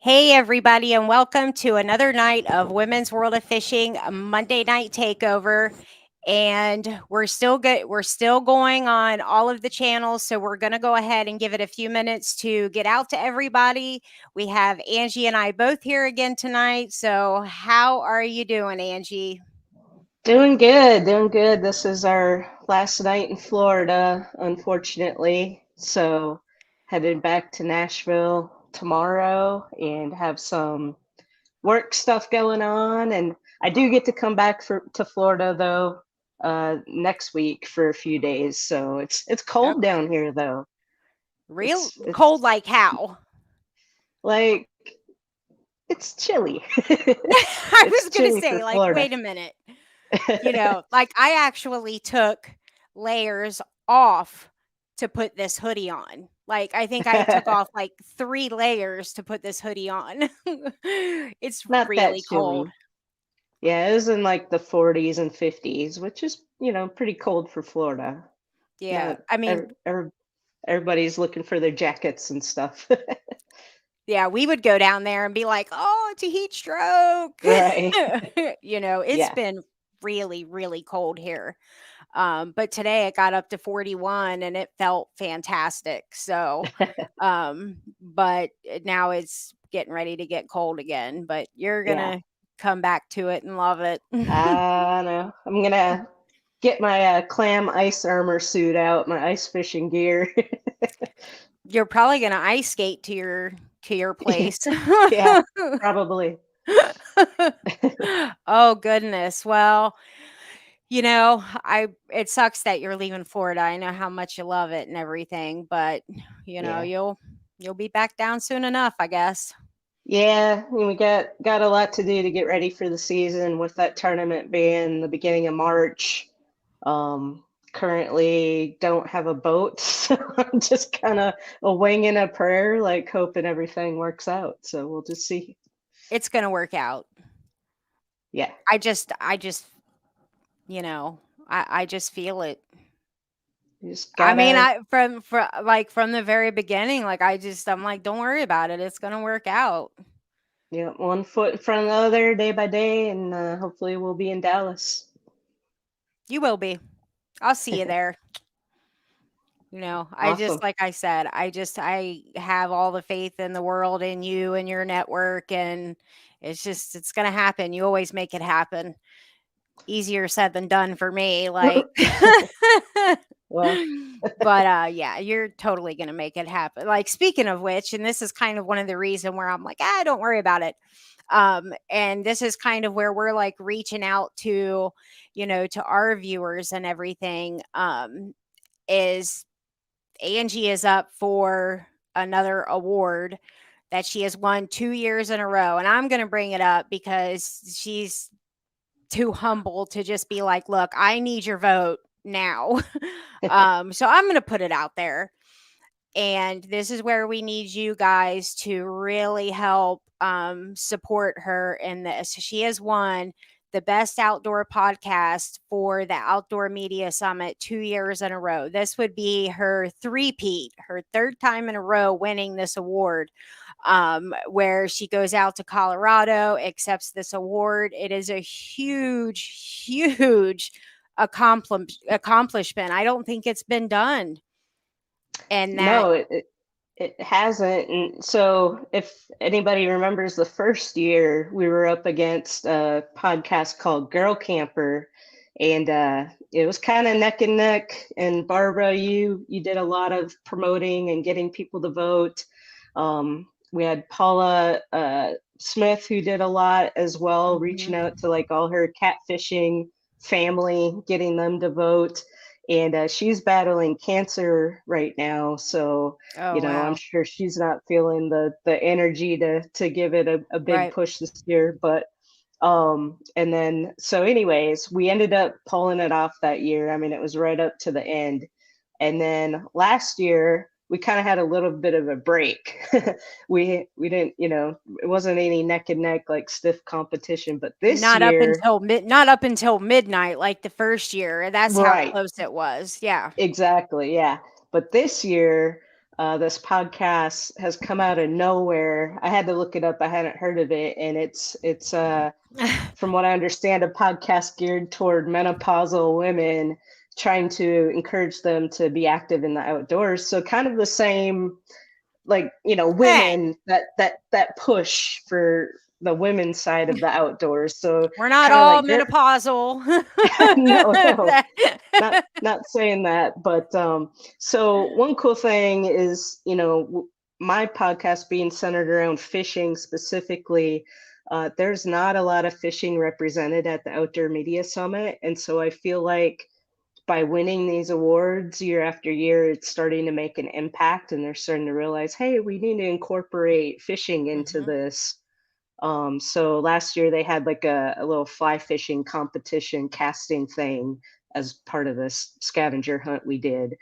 Hey everybody, and welcome to another night of Women's World of Fishing Monday Night Takeover. And we're still good. We're still going on all of the channels, so we're going to go ahead and give it a few minutes to get out to everybody. We have Angie and I both here again tonight. So, how are you doing, Angie? Doing good, doing good. This is our last night in Florida, unfortunately. So, headed back to Nashville tomorrow and have some work stuff going on. And I do get to come back to Florida though, next week for a few days. So it's cold Okay. down here though. Real cold, It's like how? like it's chilly. I It's was going to chilly say, for like, Florida. wait a minute. Like I actually took layers off to put this hoodie on. Like I think I took off like 3 layers to put this hoodie on. It's Not that really cold. chilly. Yeah, it was in like the 40s and 50s, which is, pretty cold for Florida. Yeah. Not I mean, everybody's looking for their jackets and stuff. yeah, we would go down there and be like, "Oh, it's a heat stroke." Right. It's Yeah. been really, really cold here. But today it got up to 41 and it felt fantastic. So, but now it's getting ready to get cold again, but you're going Yeah. to come back to it and love it. I know. I'm gonna get my clam ice armor suit out, my ice fishing gear. You're probably going to ice skate to your place. Yeah, probably. Oh goodness. Well, I it sucks that you're leaving Florida. I know how much you love it and everything, but Yeah. you'll be back down soon enough, I guess. Yeah, and we got a lot to do to get ready for the season with that tournament being the beginning of March. Currently don't have a boat, so I'm just kind of a wing and a prayer, like hoping everything works out. So we'll just see. It's going to work out. Yeah, I just, I just feel it. you just I mean, gotta, from the very beginning, like I'm like, don't worry about it. It's going to work out. one foot in front of the other, day by day, and hopefully we'll be in Dallas. You will be. I'll see you there. I just Awesome. like I said, I have all the faith in the world in you and your network, and it's going to happen. You always make it happen. Easier said than done for me, like Well, but yeah, you're totally going to make it happen. Like speaking of which, and this is kind of one of the reason where I'm like, don't worry about it. And this is kind of where we're like reaching out to, to our viewers and everything. Is Angie is up for another award that she has won 2 years in a row. And I'm going to bring it up because she's too humble to just be like, look, I need your vote now. So I'm going to put it out there. And this is where we need you guys to really help support her in this. She has won the best outdoor podcast for the Outdoor Media Summit 2 years in a row. This would be her three-peat, her third time in a row winning this award, where she goes out to Colorado, accepts this award. It is a huge, huge accomplishment. I don't think it's been done. And that no, it hasn't. And so, if anybody remembers the first year, we were up against a podcast called Girl Camper, and it was kind of neck and neck. And Barbara, you did a lot of promoting and getting people to vote. We had Paula Smith who did a lot as well, reaching Mhm. out to like all her catfishing family, getting them to vote. And she's battling cancer right now, so Oh, I'm wow. sure she's not feeling the energy to give it a big Right. push this year. But and then so anyways, we ended up pulling it off that year. I mean, it was right up to the end. And then last year we kind of had a little bit of a break. We didn't, it wasn't any neck and neck like stiff competition, but this year, Not up until midnight like the first year. That's how right. close it was. Yeah. Exactly, yeah. But this year, this podcast has come out of nowhere. I had to look it up. I hadn't heard of it, and it's from what I understand, a podcast geared toward menopausal women, trying to encourage them to be active in the outdoors. So kind of the same, like, Hey, women, that push for the women's side of the outdoors. So we're not kind of all like menopausal. no, That- not saying that, but so one cool thing is, my podcast being centered around fishing specifically. There's not a lot of fishing represented at the Outdoor Media Summit, and so I feel like by winning these awards year after year, it's starting to make an impact, and they're starting to realize, hey, we need to incorporate fishing into Mhm. this. So last year they had like a little fly fishing competition casting thing as part of this scavenger hunt we did.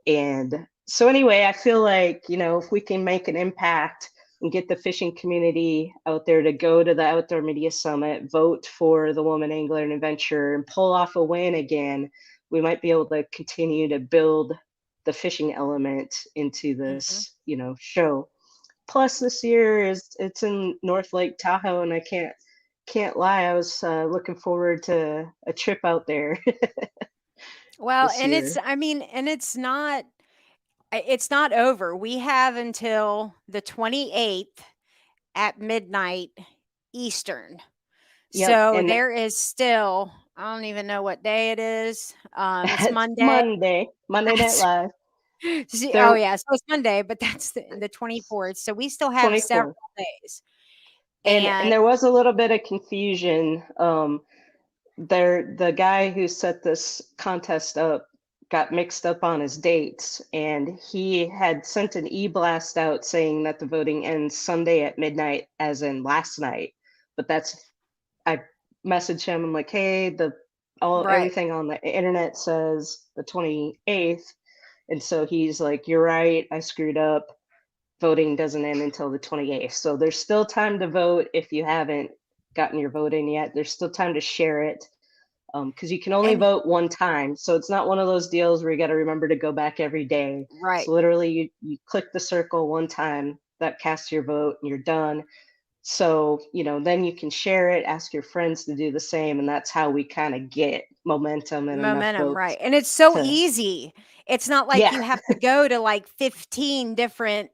And so anyway, I feel like, if we can make an impact and get the fishing community out there to go to the Outdoor Media Summit, vote for the Woman Angler and Adventurer, and pull off a win again, we might be able to continue to build the fishing element into Mhm. this, show. Plus, this year it's in North Lake Tahoe, and I can't lie, I was looking forward to a trip out there Well, this and year. it's not over. We have until the 28th at midnight Eastern. Yep, So and there is still, I don't even know what day it is. It's it's Monday. Monday Night That's Live. oh There, yeah, so it's Monday, but that's the 24th. So we still have several 24th, days. and And there was a little bit of confusion. The guy who set this contest up got mixed up on his dates, and he had sent an e-blast out saying that the voting ends Sunday at midnight, as in last night. But I messaged him. I'm like, hey, the all right, everything on the internet says the 28th, and so he's like, you're right, I screwed up. Voting doesn't end until the 28th, so there's still time to vote if you haven't gotten your vote in yet. There's still time to share it, because you can only and vote one time. So it's not one of those deals where you got to remember to go back every day. right. So literally, you click the circle one time, that casts your vote, and you're done. So, then you can share it, ask your friends to do the same, and that's how we kind of get momentum and enough Momentum, right. votes And it's so to, easy. It's not like yeah, you have to go to like 15 different,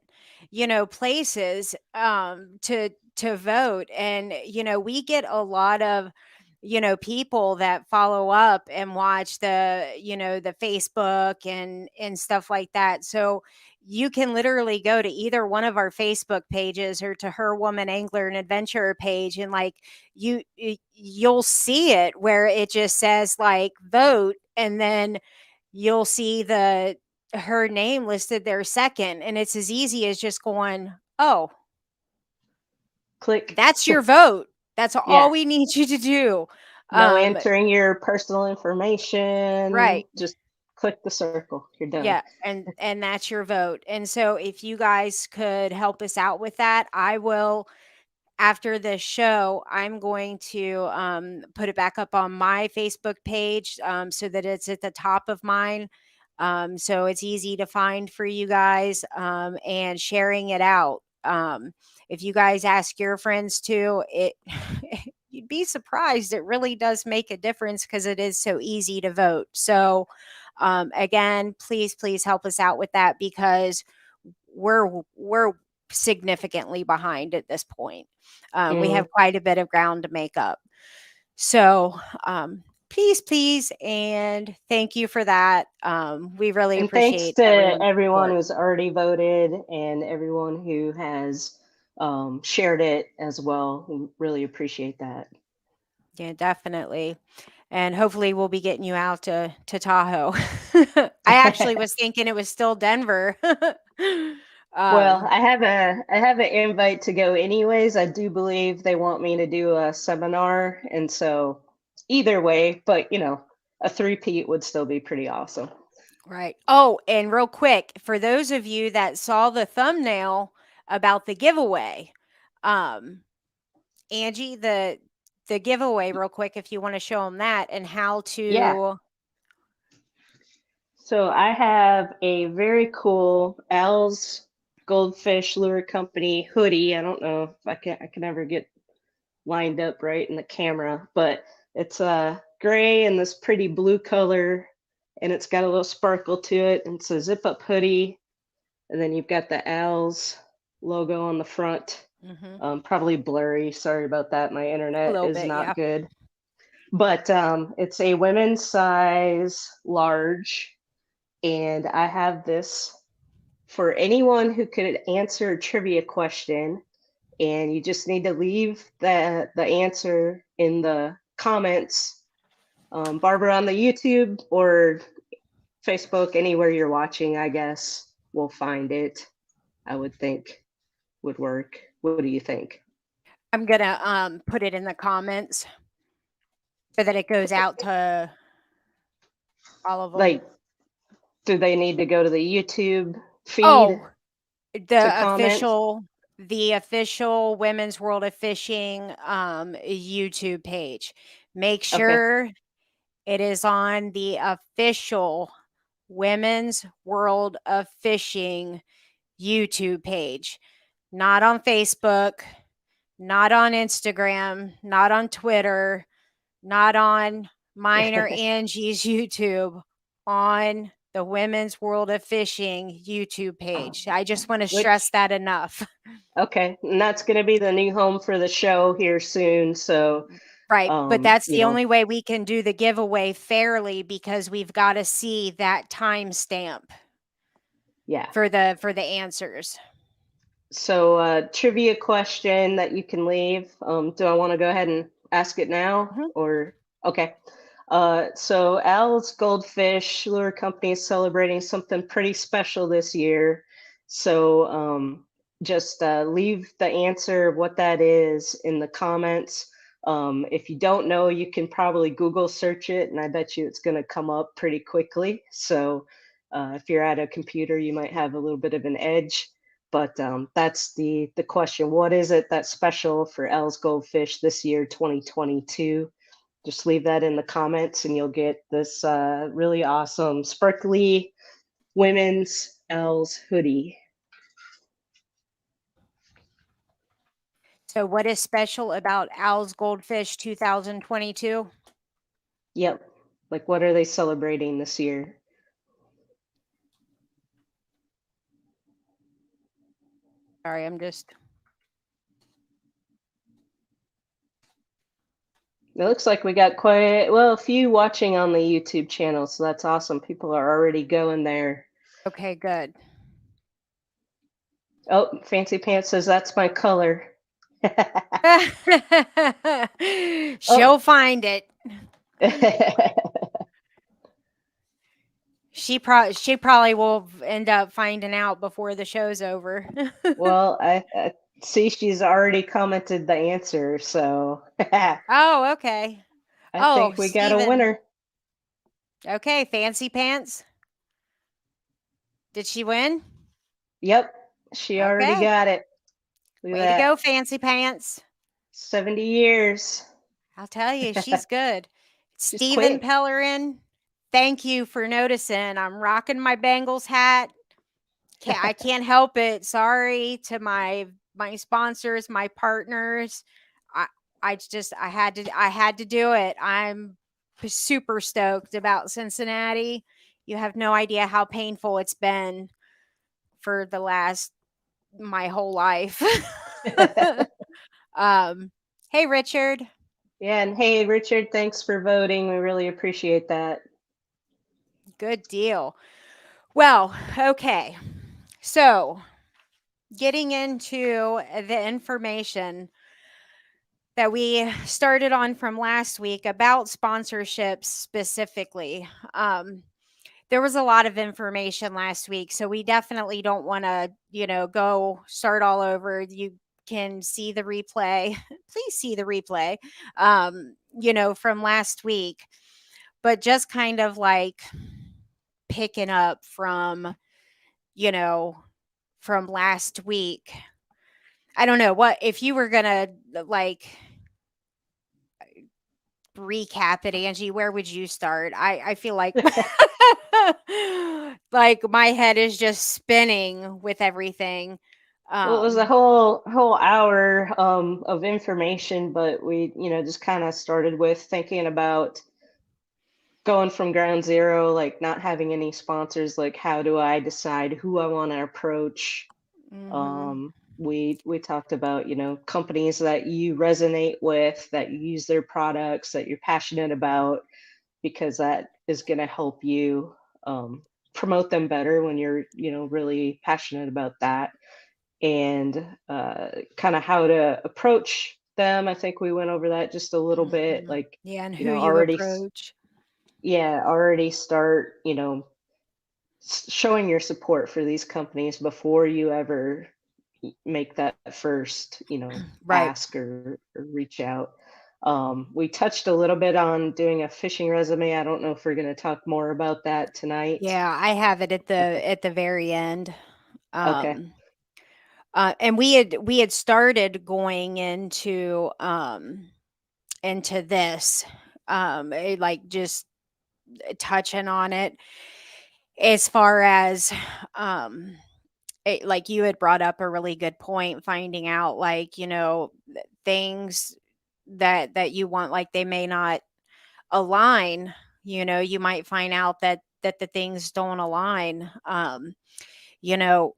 places to vote. And we get a lot of people that follow up and watch the Facebook and stuff like that. So you can literally go to either one of our Facebook pages or to her Woman Angler and Adventurer page, and like you'll see it where it just says like vote, and then you'll see the her name listed there second, and it's as easy as just going, oh, click. that's your vote. That's all Yeah, we need you to do. no um entering your personal information, right. just click the circle, you're done. Yeah, and that's your vote. And so if you guys could help us out with that, I will, after this show, I'm going to put it back up on my Facebook page, so that it's at the top of mine. So it's easy to find for you guys, and sharing it out. If you guys ask your friends to, it you'd be surprised. It really does make a difference because it is so easy to vote. So again, please help us out with that because we're significantly behind at this point. We Mm. have quite a bit of ground to make up. So, please, and thank you for that. We really And thanks appreciate to everyone's everyone support. who's already voted and everyone who has shared it as well. We really appreciate that. Yeah, definitely. And hopefully we'll be getting you out to Tahoe. I actually was thinking it was still Denver. Well, um, I have an invite to go anyways. I do believe they want me to do a seminar, and so either way, but a three-peat would still be pretty awesome. right. Oh, and real quick, for those of you that saw the thumbnail about the giveaway, um, Angie, the giveaway real quick, if you want to show them that and how Yeah. to So I have a very cool Al's Goldfish Lure Company hoodie. I don't know if I can ever get lined up right in the camera, but it's gray and this pretty blue color, and it's got a little sparkle to it. And it's a zip up hoodie, and then you've got the Al's logo on the front. Hmm. Probably blurry. Sorry about that. My A internet little is bit, not yeah. good. But it's a women's size large, and I have this for anyone who could answer a trivia question, and you just need to leave the answer in the comments. Barbara on the YouTube or Facebook, anywhere you're watching, I guess we'll find it. I would think would work. What do you think? I'm gonna put it in the comments so that it goes out to all of them. Like, do they need to go to the YouTube feed Oh, to the comment? official Women's World of Fishing YouTube page. Make Okay. sure it is on the official Women's World of Fishing YouTube page, not on Facebook, not on Instagram, not on Twitter, not on mine or Angie's YouTube, on the Women's World of Fishing YouTube page. I just want to stress Which, that enough. okay, and that's going to be the new home for the show here soon. So, Right, but that's you the know, only way we can do the giveaway fairly because we've got to see that timestamp yeah. for the answers. So, trivia question that you can leave. Do I want to go ahead and ask it now Mhm. or okay? So Al's Goldfish Lure Company is celebrating something pretty special this year. So just leave the answer of what that is in the comments. If you don't know, you can probably Google search it, and I bet you it's going to come up pretty quickly. So if you're at a computer, you might have a little bit of an edge. But that's the question. What is it that's special for Al's Goldfish this year, 2022? Just leave that in the comments and you'll get this really awesome sparkly women's L's hoodie. So, what is special about Al's Goldfish 2022? Yep. Like, what are they celebrating this year? Sorry, I'm just. It looks like we got quite, well, a few watching on the YouTube channel, so that's awesome. People are already going there. Okay, good. Oh, Fancy Pants says that's my color. Oh. She'll find it. She probably will end up finding out before the show's over. Well, I see she's already commented the answer, so I Oh, okay. Oh, think we got a Steven. winner. Okay, Fancy Pants. Did she win? Yep, she already Okay. got it. Look at Way to go, that. Fancy Pants. 70 years. I'll tell you, she's good. She's Steven quick. Pellerin, thank you for noticing. I'm rocking my Bengals hat. I can't help it. Sorry to my sponsors, my partners. I I had to do it. I'm super stoked about Cincinnati. You have no idea how painful it's been for the last my whole life. um hey Richard. Yeah, and hey, Richard, thanks for voting. We really appreciate that. Good deal. Well, okay. So, getting into the information that we started on from last week about sponsorships specifically. There was a lot of information last week, so we definitely don't want to, go start all over. You can see the replay. Please see the replay, from last week, but just kind of like picking up you know, from last week. I don't know what if you were gonna like recap it, Angie, where would you start? I feel like Like my head is just spinning with everything. Well, it was a Um, whole hour of information, but we, just kind of started with thinking about going from ground zero, like not having any sponsors, like how do I decide who I want to approach? mhm. We talked about, companies that you resonate with, that you use their products, that you're passionate about, because that is going to help you um, promote them better when you're, really passionate about that. And kind of how to approach them. I think we went over that just a little bit, Mhm. like, Yeah, and who you already, approach. yeah, already start, showing your support for these companies before you ever make that first, Right. ask or reach out. We touched a little bit on doing a phishing resume. I don't know if we're going to talk more about that tonight. Yeah, I have it Okay. at the very end. Okay. Um, and we had started going into this, like just touching on it as far as um like you had brought up a really good point, finding out like things that you want, like they may not align. You might find out that the things don't align. You know,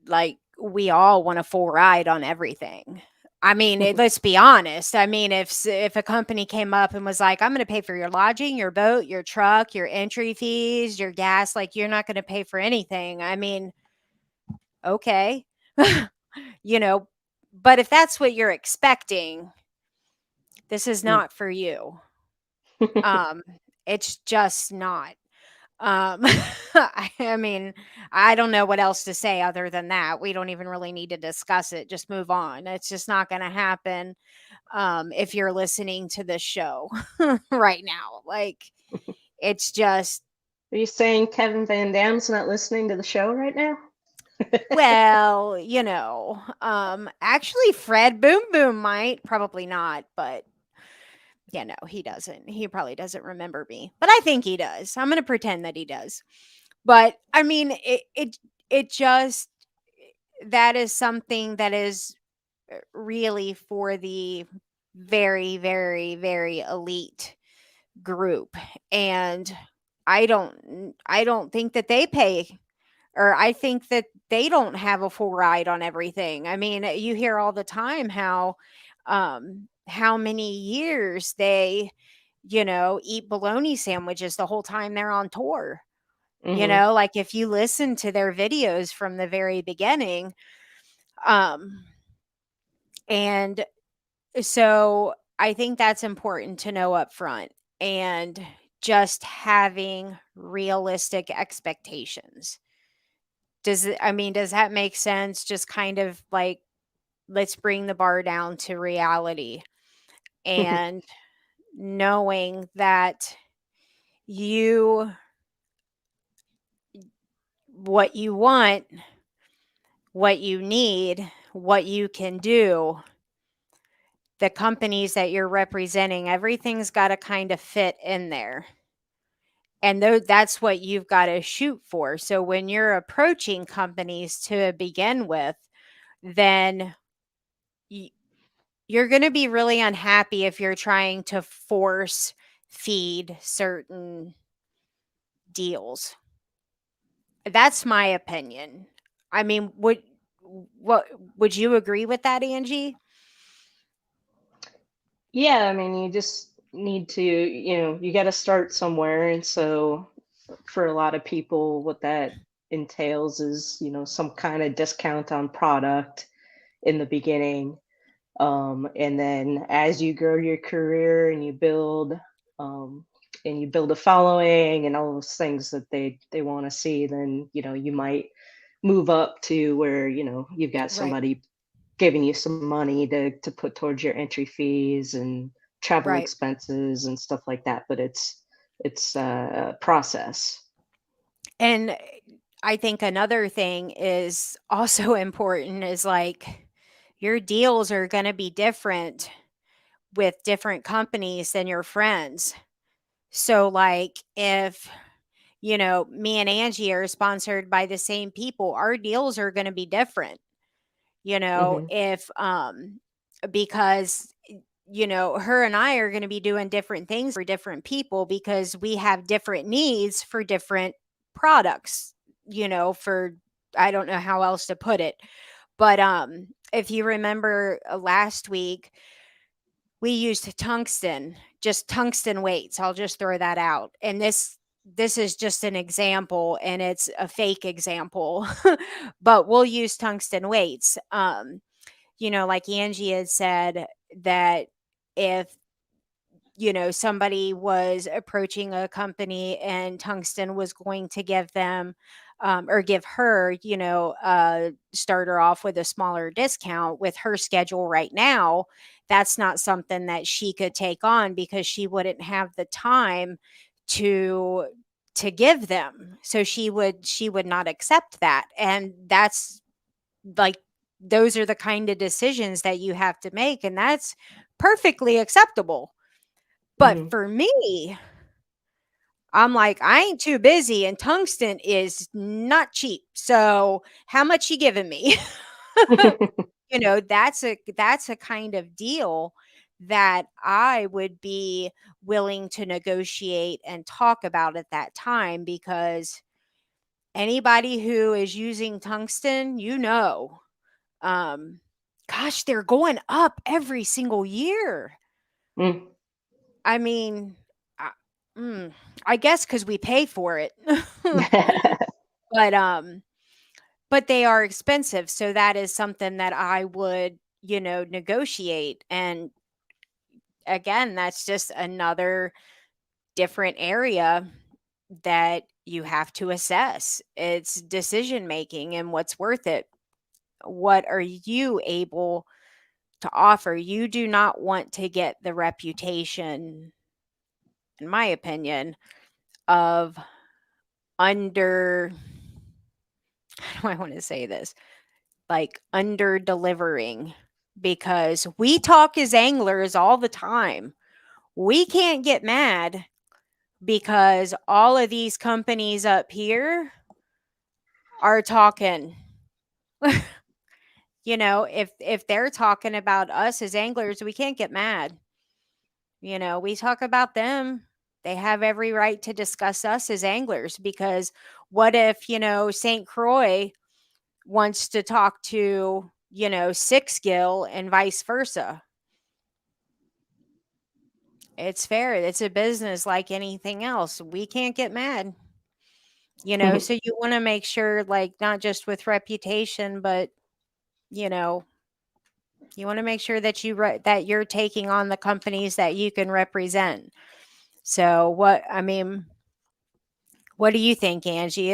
like we all want a full ride on everything. I mean, let's be honest. I mean, if a company came up and was like, "I'm going to pay for your lodging, your boat, your truck, your entry fees, your gas," like you're not going to pay for anything. I mean, okay, you know, but if that's what you're expecting, this is Mm. not for you. Um, it's just not. I mean, I don't know what else to say other than that. We don't even really need to discuss it. Just move on. It's just not going to happen if you're listening to this show right now. Like, it's just, Are you saying Kevin Van Dam's not listening to the show right now? well, actually, Fred Boom Boom might, probably not, but yeah, no, he doesn't. He probably doesn't remember me, but I think he does. I'm going to pretend that he does. But I mean, it just that is something that is really for the very, very, very elite group. And I don't think that they pay, or I think that they don't have a full ride on everything. I mean, you hear all the time how many years they eat bologna sandwiches the whole time they're on tour. Hmm. Like if you listen to their videos from the very beginning, um and so I think that's important to know up front, and just having realistic expectations. Does that make sense? Just kind of like, let's bring the bar down to reality, and knowing that you what you want, what you need, what you can do, the companies that you're representing, everything's got to kind of fit in there. And that's what you've got to shoot for. So when you're approaching companies to begin with, then y- you're going to be really unhappy if you're trying to force feed certain deals. That's my opinion. I mean, what would you agree with that, Angie? Yeah, I mean, you just need to, you got to start somewhere. And so for a lot of people, what that entails is, some kind of discount on product in the beginning. And then as you grow your career and um, you build a following and all those things that they want to see, then, you might move up to where, you've got Right. somebody giving you some money to put towards your entry fees and travel Right. expenses and stuff like that. But it's a process. And I think another thing is also important is like your deals are going to be different with different companies than your friends. So like if me and Angie are sponsored by the same people. Our deals are going to be different, Hmm. if because her and I are going to be doing different things for different people because we have different needs for different products, for I don't know how else to put it. But if you remember last week, we used tungsten, just tungsten weights. I'll just throw that out. And this is just an example and it's a fake example, but we'll use tungsten weights. Like Angie had said that if somebody was approaching a company and tungsten was going to give them or give her, start her off with a smaller discount with her schedule right now. That's not something that she could take on because she wouldn't have the time to give them. So she would not accept that. And that's like, those are the kind of decisions that you have to make. And that's perfectly acceptable. But Hmm. for me, I'm like, I ain't too busy and tungsten is not cheap. So how much you giving me? That's a kind of deal that I would be willing to negotiate and talk about at that time because anybody who is using tungsten, um gosh, they're going up every single year. Mm. I mean, I, mm, I guess because we pay for it, but but they are expensive, so that is something that I would negotiate. And again, that's just another different area that you have to assess. It's decision making and what's worth it. What are you able to offer? You do not want to get the reputation, in my opinion, of under how do I want to say this? Like under delivering, because we talk as anglers all the time. We can't get mad because all of these companies up here are talking. If they're talking about us as anglers, we can't get mad. We talk about them. They have every right to discuss us as anglers because what if, St. Croix wants to talk to, Six Gill and vice versa? It's fair. It's a business like anything else. We can't get mad. So you want to make sure, like, not just with reputation, but, you know, you want to make sure that that you're taking on the companies that you can represent. So what do you think, Angie?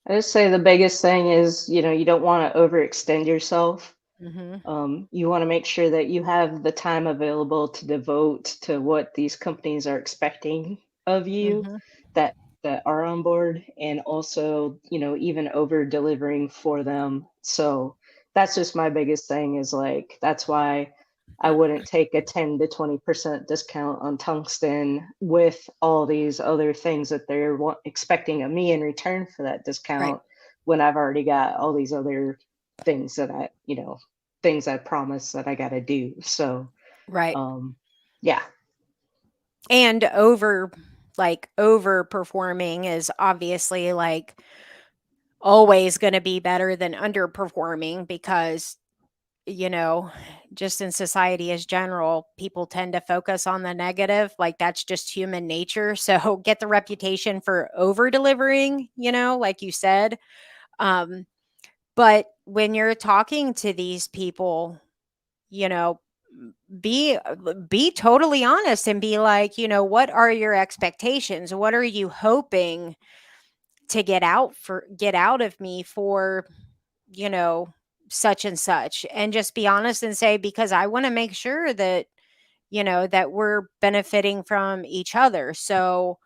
I just say the biggest thing is, you don't want to overextend yourself. Mhm. You want to make sure that you have the time available to devote to what these companies are expecting of you Mhm. that that are on board, and also, even over delivering for them. So that's just my biggest thing is like that's why I wouldn't take a 10 to 20% discount on tungsten with all these other things that they're expecting of me in return for that Right. discount when I've already got all these other things that things I promised that I got to do. So, Right. um, yeah. And overperforming is obviously like always going to be better than underperforming because you know, just in society as general, people tend to focus on the negative. Like that's just human nature. So get the reputation for over delivering, like you said. Um, but when you're talking to these people, you know, be be totally honest and be like, what are your expectations? What are you hoping to get out of me for, you know, such and such, and just be honest and say, because I want to make sure that, that we're benefiting from each other. So,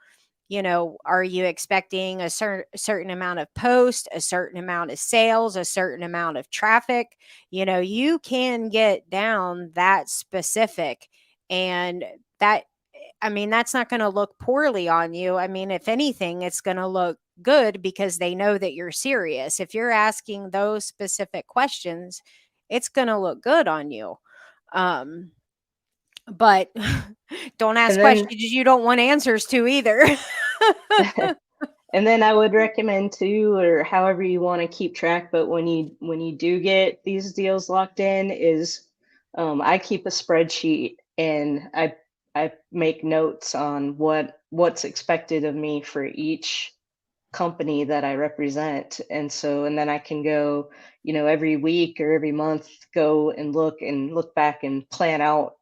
are you expecting a certain amount of post, a certain amount of sales, a certain amount of traffic? You can get down that specific, and that I mean, that's not going to look poorly on you. I mean, if anything, it's going to look good because they know that you're serious. If you're asking those specific questions, it's going to look good on you. Um, but don't And ask then questions you don't want answers to either. and then I would recommend too, or however you want to keep track, but when you do get these deals locked in, is I keep a spreadsheet and I make notes on what's expected of me for each company that I represent. And then I can go, every week or every month, go and look back and plan out,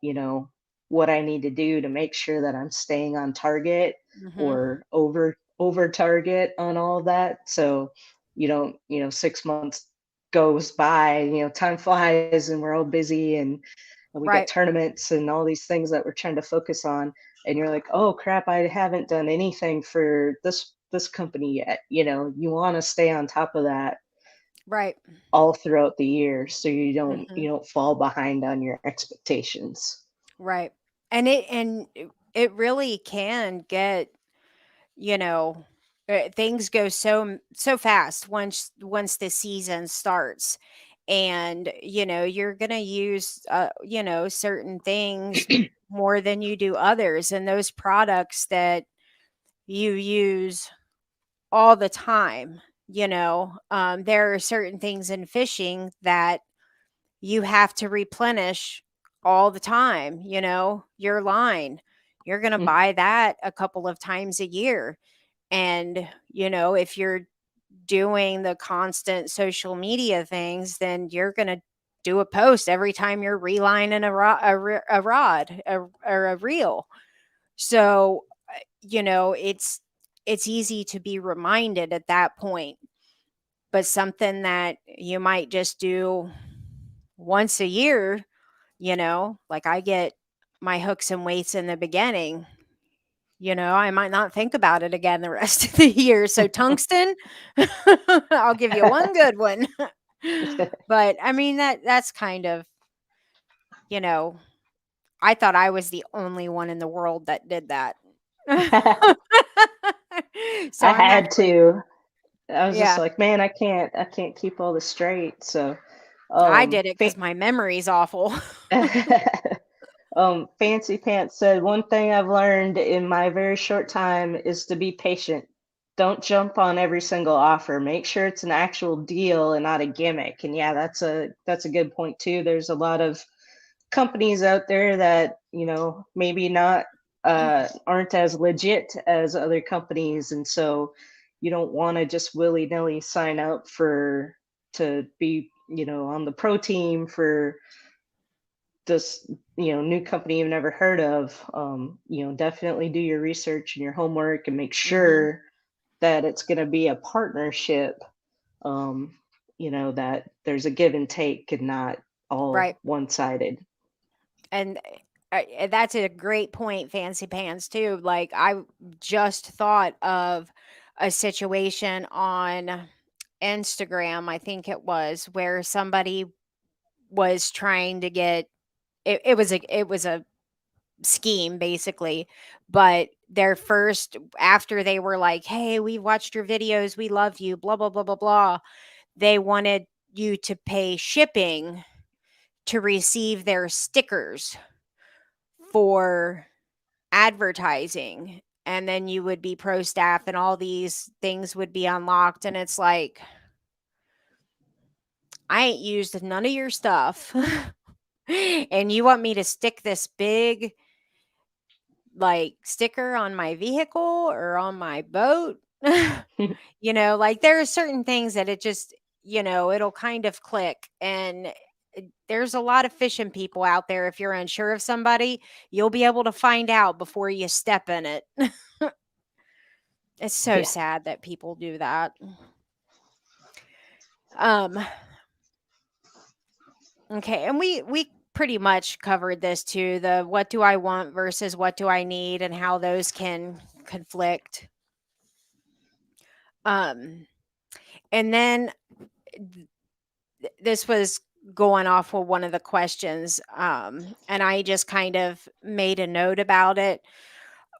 what I need to do to make sure that I'm staying on target Mhm. or over target on all of that. So you don't, 6 months goes by, time flies and we're all busy and we got Right, tournaments and all these things that we're trying to focus on, and you're like, oh crap, I haven't done anything for this company yet. You want to stay on top of that right. all throughout the year so you don't Mhm. you don't fall behind on your expectations. Right. And it really can get, you know, things go so fast once the season starts. And you're going to use certain things more than you do others, and those products that you use all the time. There are certain things in fishing that you have to replenish all the time. Your line, you're going to Mm, buy that a couple of times a year. And if you're doing the constant social media things, then you're going to do a post every time you're relining a rod, or a reel. So it's easy to be reminded at that point. But something that you might just do once a year, like I get my hooks and weights in the beginning, I might not think about it again the rest of the year. So tungsten, I'll give you one good one. But I mean, that's kind of, you know, I thought I was the only one in the world that did that. So I I'm had actually, to. I was just yeah, like, man, I can't keep all this straight. So I did it fa- because my memory's awful. Fancy Pants said, one thing I've learned in my very short time is to be patient. Don't jump on every single offer. Make sure it's an actual deal and not a gimmick. And yeah, that's a good point too. There's a lot of companies out there that, maybe not aren't as legit as other companies. And so you don't want to just willy-nilly sign up for to be, on the pro team for this new company you've never heard of. Definitely do your research and your homework and make Hmm. sure that it's going to be a partnership, um, that there's a give and take and not all Right. one-sided. And that's a great point, Fancy Pants, too. Like, I just thought of a situation on Instagram, I think it was, where somebody was trying to get it was a scheme basically, but their first after they were like, "Hey, we watched your videos, we love you, blah blah blah blah blah." They wanted you to pay shipping to receive their stickers for advertising, and then you would be pro staff and all these things would be unlocked, and it's like, I ain't used none of your stuff. And you want me to stick this big like sticker on my vehicle or on my boat? Like there are certain things that it just, it'll kind of click. And there's a lot of fishing people out there. If you're unsure of somebody, you'll be able to find out before you step in it. It's so Yeah. sad that people do that. Um, okay, and we pretty much covered this too, the what do I want versus what do I need and how those can conflict. Um, and then this was going off of one of the questions, and I just kind of made a note about it.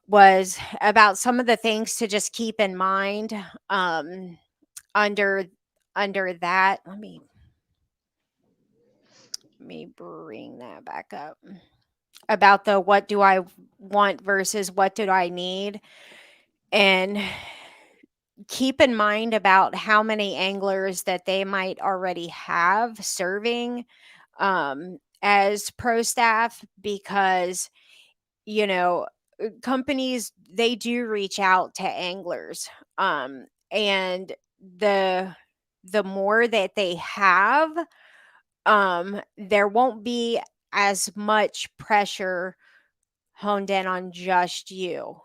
was about some of the things to just keep in mind um, under that. Let me bring that back up about the what do I want versus what do I need, and keep in mind about how many anglers that they might already have serving as pro staff, because you know companies, they do reach out to anglers, and the the more that they have, there won't be as much pressure honed in on just you.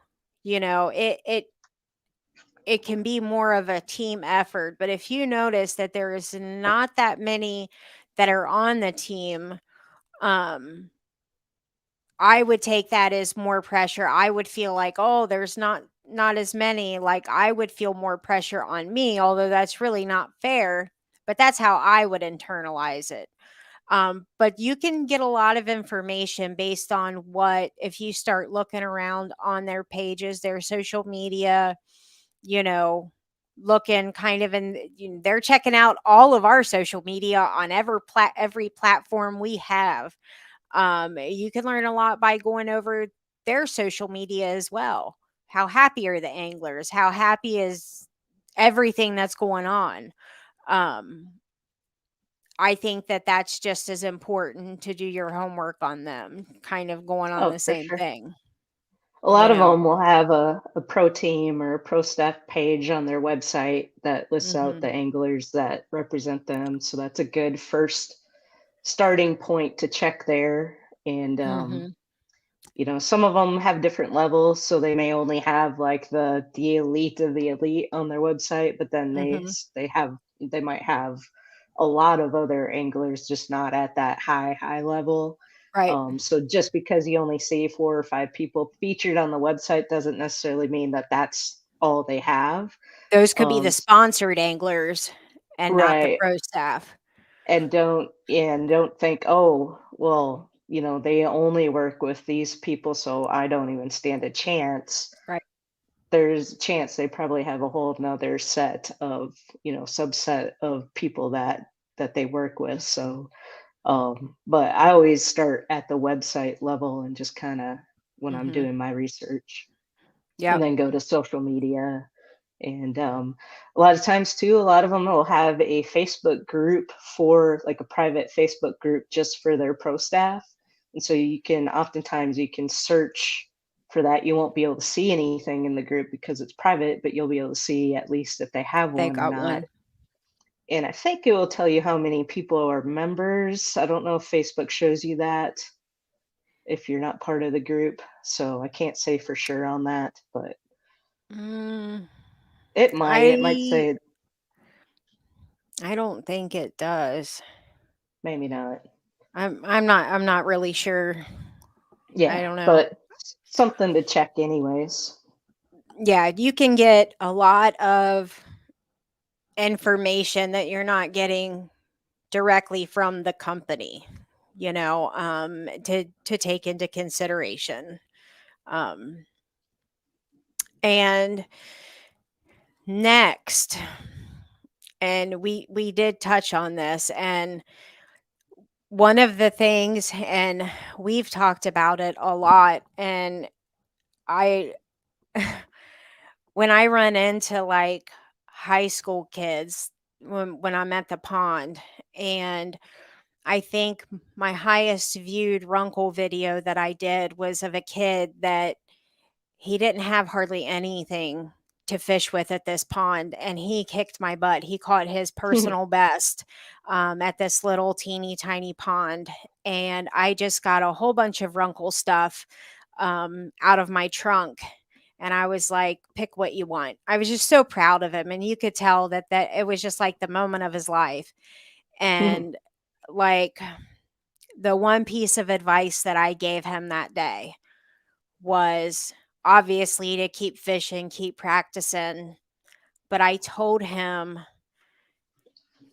It can be more of a team effort, but if you notice that there is not that many that are on the team, um I would take that as more pressure. I would feel like, "Oh, there's not as many." Like, I would feel more pressure on me, although that's really not fair, but that's how I would internalize it. But you can get a lot of information based on what if you start looking around on their pages, their social media, you know, looking kind of they're checking out all of our social media on every platform we have. You can learn a lot by going over their social media as well. How happy are the anglers? How happy is everything that's going on? Um, I think that that's just as important to do your homework on them, kind of going on Oh, the for same sure. thing, A you lot of know? them will have a pro team or a pro staff page on their website that lists out Mhm. the anglers that represent them. So that's a good first starting point to check there. And Mhm. some of them have different levels, so they may only have like the elite of the elite on their website, but then Mhm. they might have a lot of other anglers, just not at that high level. Right. So just because you only see 4 or 5 people featured on the website doesn't necessarily mean that that's all they have. Those could be the Um, sponsored anglers and not the right. pro staff. And don't think, oh, well, they only work with these people, so I don't even stand a chance. Right. There's a chance they probably have a whole nother set of subset of people that they work with. So but I always start at the website level and just kind of when I'm Mhm. doing my research, and Yep. then go to social media. And a lot of times too, a lot of them will have a Facebook group, for like a private Facebook group just for their pro staff. And so you can search for that. You won't be able to see anything in the group because it's private, but you'll be able to see at least if they have They one or got not. one. And I think it will tell you how many people are members. I don't know if Facebook shows you that if you're not part of the group. So I can't say for sure on that, but Mm, it might. It might I say I don't think it does. maybe not. I'm not really sure. I Yeah, don't know. but something to check anyways. Yeah, you can get a lot of information that you're not getting directly from the company, to take into consideration. Um, and next, and we did touch on this, and one of the things, and we've talked about it a lot, and I when I run into like high school kids when I'm at the pond, and I think my highest viewed Runkle video that I did was of a kid that he didn't have hardly anything to fish with at this pond, and he kicked my butt. He caught his personal best at this little teeny tiny pond, and I just got a whole bunch of Runkle stuff out of my trunk. And I was like, pick what you want. I was just so proud of him. And you could tell that it was just like the moment of his life. And like the one piece of advice that I gave him that day was obviously to keep fishing, keep practicing. But I told him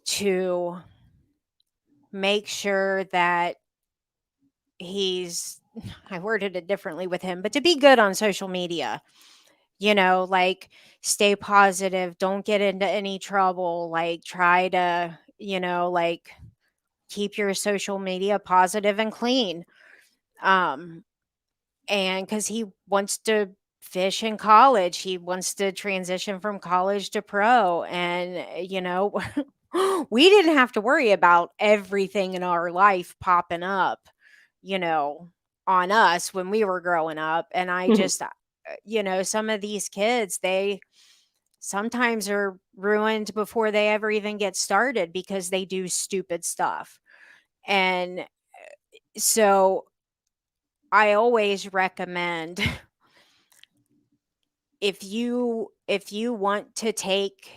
to make sure that he's I worded it differently with him, but to be good on social media, like stay positive, don't get into any trouble, like try to, like keep your social media positive and clean. Um, and because he wants to fish in college, he wants to transition from college to pro. And, we didn't have to worry about everything in our life popping up, you know, on us when we were growing up. And I just, some of these kids, they sometimes are ruined before they ever even get started because they do stupid stuff. And so I always recommend if you want to take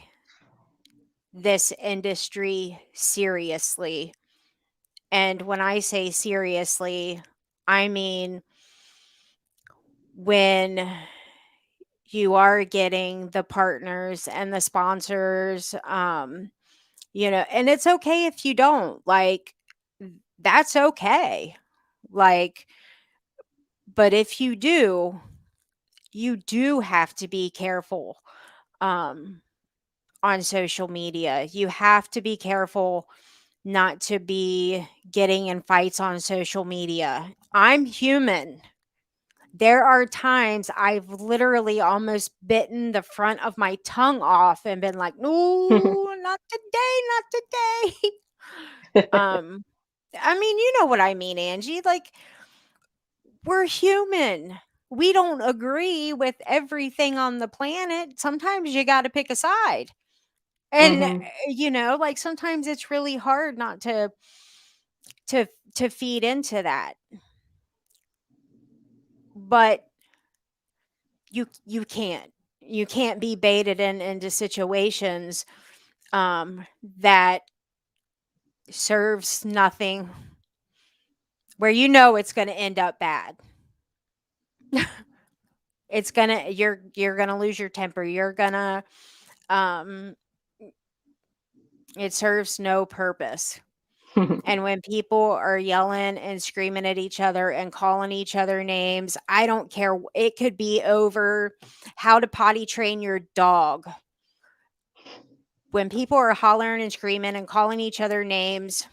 this industry seriously, and when I say seriously, I mean when you are getting the partners and the sponsors, and it's okay if you don't, like, that's okay. Like, but if you do have to be careful, um, on social media. You have to be careful not to be getting in fights on social media. I'm human. There are times I've literally almost bitten the front of my tongue off and been like, "No, not today, not today." Um, I mean, you know what I mean, Angie. Like, we're human. We don't agree with everything on the planet. Sometimes you got to pick a side. And Hmm. like sometimes it's really hard not to to feed into that. But you can't be baited into situations that serves nothing, where it's going to end up bad. You're going to lose your temper. You're going to um it serves no purpose. And when people are yelling and screaming at each other and calling each other names, I don't care. It could be over how to potty train your dog. When people are hollering and screaming and calling each other names,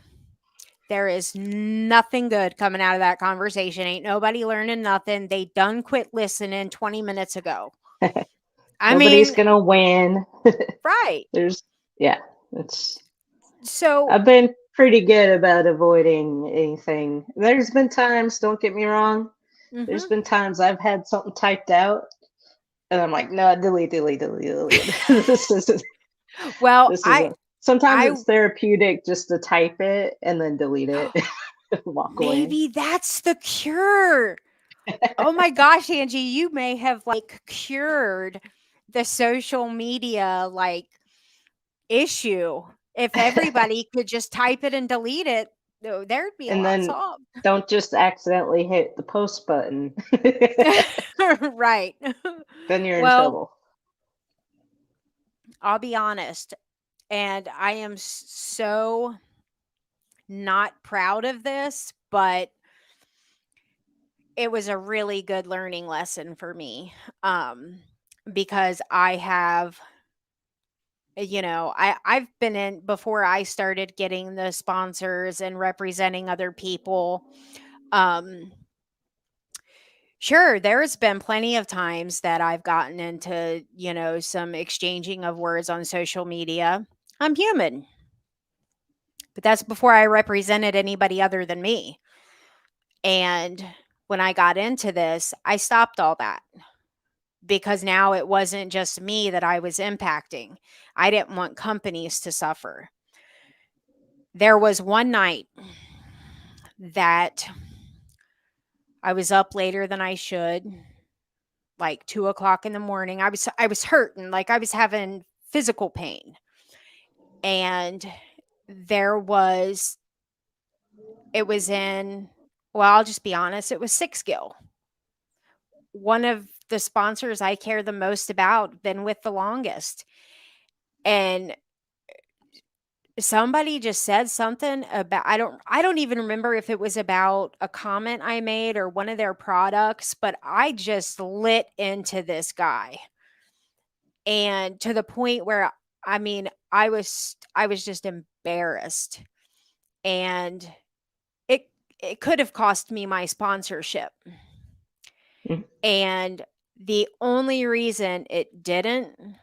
there is nothing good coming out of that conversation. Ain't nobody learning nothing. They done quit listening 20 minutes ago. I Nobody's mean, gonna win. right. There's, yeah, it's. So, I've been pretty good about avoiding anything. There's been times, don't get me wrong, there's mhm. been times I've had something typed out and I'm like, no, delete, delete, delete, delete. This isn't, Well, this isn't. Sometimes I it's therapeutic just to type it and then delete it, walk away. maybe that's the cure. Oh my gosh, Angie, you may have like cured the social media like issue. If everybody could just type it and delete it, there'd be a And lot then solved. don't just accidentally hit the post button. Right. Then you're in Well, trouble. I'll be honest, and I am so not proud of this, but it was a really good learning lesson for me. Because I have I've been in before I started getting the sponsors and representing other people. um sure, there's been plenty of times that I've gotten into some exchanging of words on social media. I'm human, but that's before I represented anybody other than me. And when I got into this, I stopped all that, because now it wasn't just me that I was impacting. I didn't want companies to suffer. There was one night that I was up later than I should, like 2 o'clock in the morning. I was hurting, like I was having physical pain. And there was it was in well, I'll just be honest, it was Six Gill. One of the sponsors I care the most about, been with the longest. And somebody just said something about I don't even remember if it was about a comment I made or one of their products, but I just lit into this guy. And to the point where I mean, I was just embarrassed. And it it could have cost me my sponsorship. Mm. And the only reason it didn't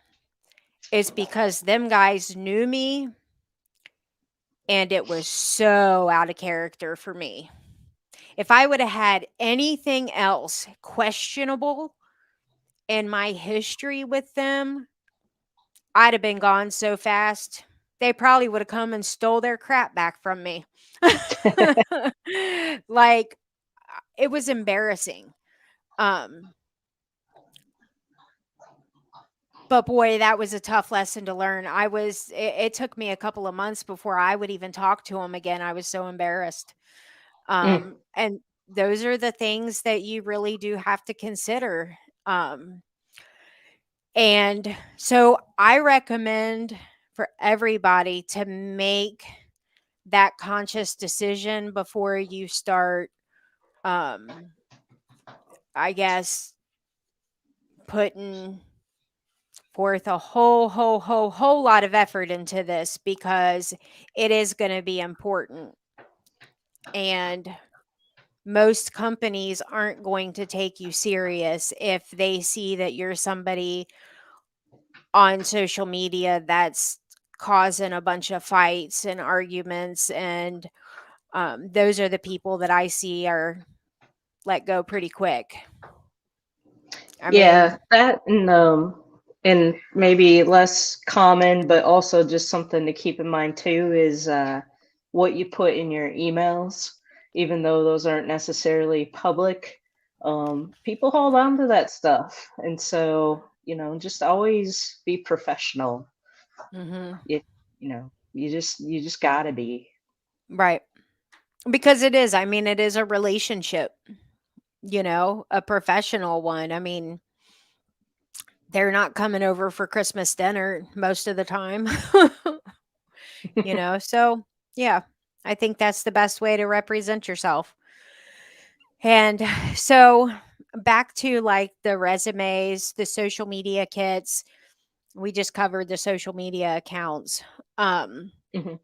is because them guys knew me and it was so out of character for me. If I would have had anything else questionable in my history with them, I'd have been gone so fast. They probably would have come and stole their crap back from me. Like, it was embarrassing. Um, but boy, that was a tough lesson to learn. It took me a couple of months before I would even talk to him again. I was so embarrassed. Mm. And those are the things that you really do have to consider. Um, and so I recommend for everybody to make that conscious decision before you start, um, I guess, putting forth a whole lot of effort into this because it is going to be important. And most companies aren't going to take you serious if they see that you're somebody on social media that's causing a bunch of fights and arguments. And those are the people that I see are let go pretty quick. I Yeah, mean, that and maybe less common, but also just something to keep in mind too is what you put in your emails, even though those aren't necessarily public. People hold on to that stuff, and so just always be professional. mhm, You you just gotta be. right. Because it is. I mean, it is a relationship, a professional one. I mean, they're not coming over for Christmas dinner most of the time, So, yeah, I think that's the best way to represent yourself. And so, back to like the resumes, the social media kits. We just covered the social media accounts. Um, Mhm.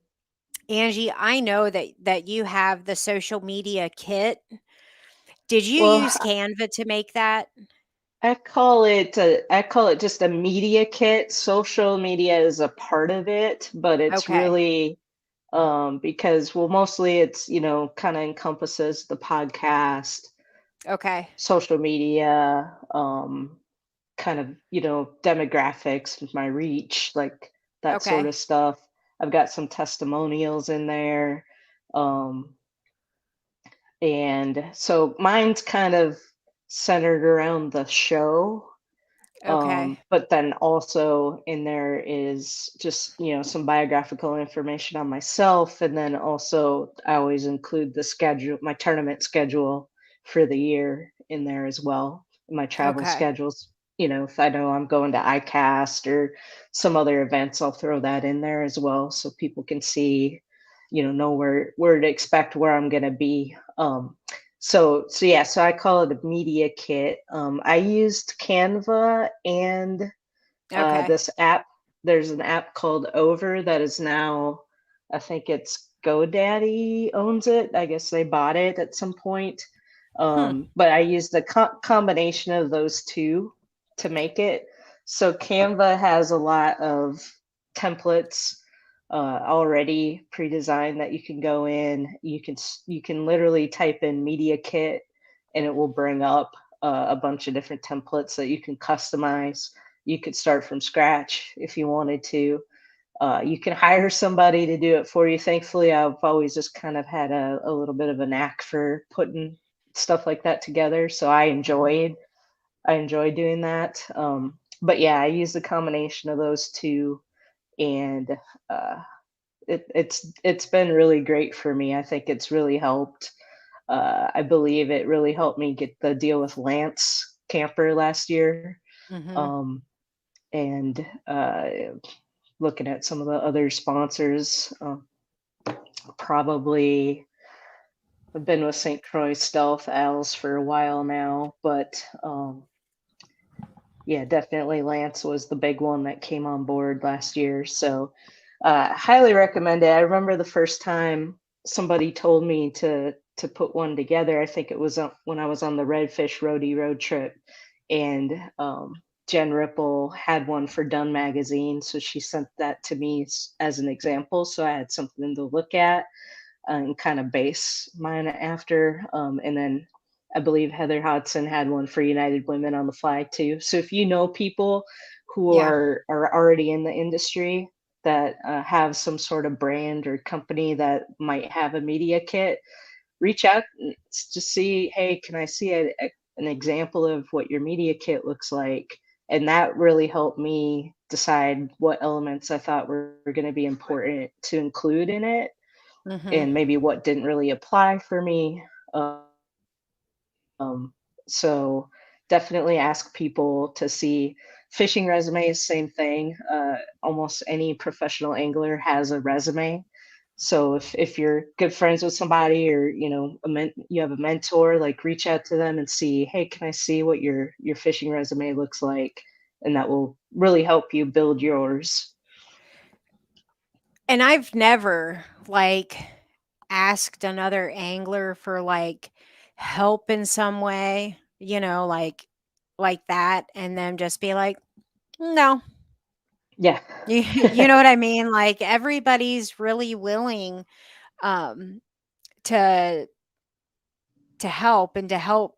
Angie, I know that you have the social media kit. Did you Well, use Canva to make that? I call it just a media kit. Social media is a part of it, but it's Okay. really because well mostly it's kind of encompasses the podcast, Okay. social media, kind of demographics with my reach, like that sort Okay. of stuff. I've got some testimonials in there. Um, and so mine's kind of centered around the show. Okay. But then also in there is just, some biographical information on myself. And then also I always include the schedule, my tournament schedule for the year in there as well. My travel Okay. schedules, if I know I'm going to ICAST or some other events, I'll throw that in there as well so people can see, know where to expect where I'm gonna be. So yeah, so I call it a media kit. I used Canva and Okay. this app. There's an app called Over that is now, I think it's GoDaddy owns it. I guess they bought it at some point. Hmm. But I used the combination of those two to make it. So Canva has a lot of templates already pre-designed that you can go in. You can literally type in media kit, and it will bring up a bunch of different templates that you can customize. You could start from scratch if you wanted to. You can hire somebody to do it for you. Thankfully, I've always just kind of had a little bit of a knack for putting stuff like that together. So Mhm. I enjoy doing that. But yeah, I use the combination of those two, and uh, it's been really great for me. I think it's really helped. I believe it really helped me get the deal with Lance Camper last year. Mhm. Um, and looking at some of the other sponsors. Probably I've been with St. Croix Stealth Owls for a while now, but yeah, definitely Lance was the big one that came on board last year. So highly recommend it. I remember the first time somebody told me to put one together. I think it was when I was on the Redfish Roadie road trip, and Jen Ripple had one for Dunn magazine, so she sent that to me as an example. So I had something to look at and kind of base mine after. And then I believe Heather Hodson had one for United Women on the Fly too. So if you know people who Yeah. are already in the industry that have some sort of brand or company that might have a media kit, reach out to see, hey, can I see an example of what your media kit looks like? And that really helped me decide what elements I thought were going to be important to include in it, Mhm. and maybe what didn't really apply for me. So definitely ask people to see fishing resumes, same thing. Almost any professional angler has a resume. So if you're good friends with somebody, or you have a mentor, like reach out to them and see, hey, can I see what your fishing resume looks like? And that will really help you build yours. And I've never, like, asked another angler for, like, help in some way, like that, and then just be like, "No." Yeah. You know what I mean? Like, everybody's really willing, um, to help and to help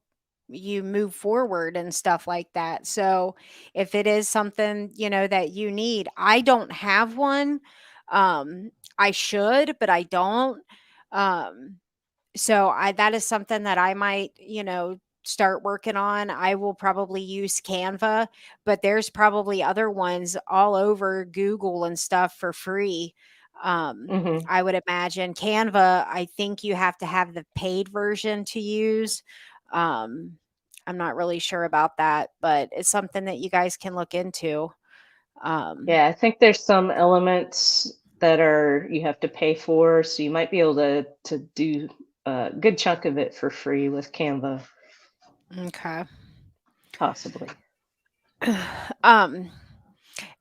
you move forward and stuff like that. So, if it is something, that you need, I don't have one. I should, but I don't. Um, so I that is something that I might, start working on. I will probably use Canva, but there's probably other ones all over Google and stuff for free. Hmm. I would imagine Canva, I think you have to have the paid version to use. Um, I'm not really sure about that, but it's something that you guys can look into. Um, Yeah, I think there's some elements that are you have to pay for, so you might be able to do a good chunk of it for free with Canva, okay. possibly. um,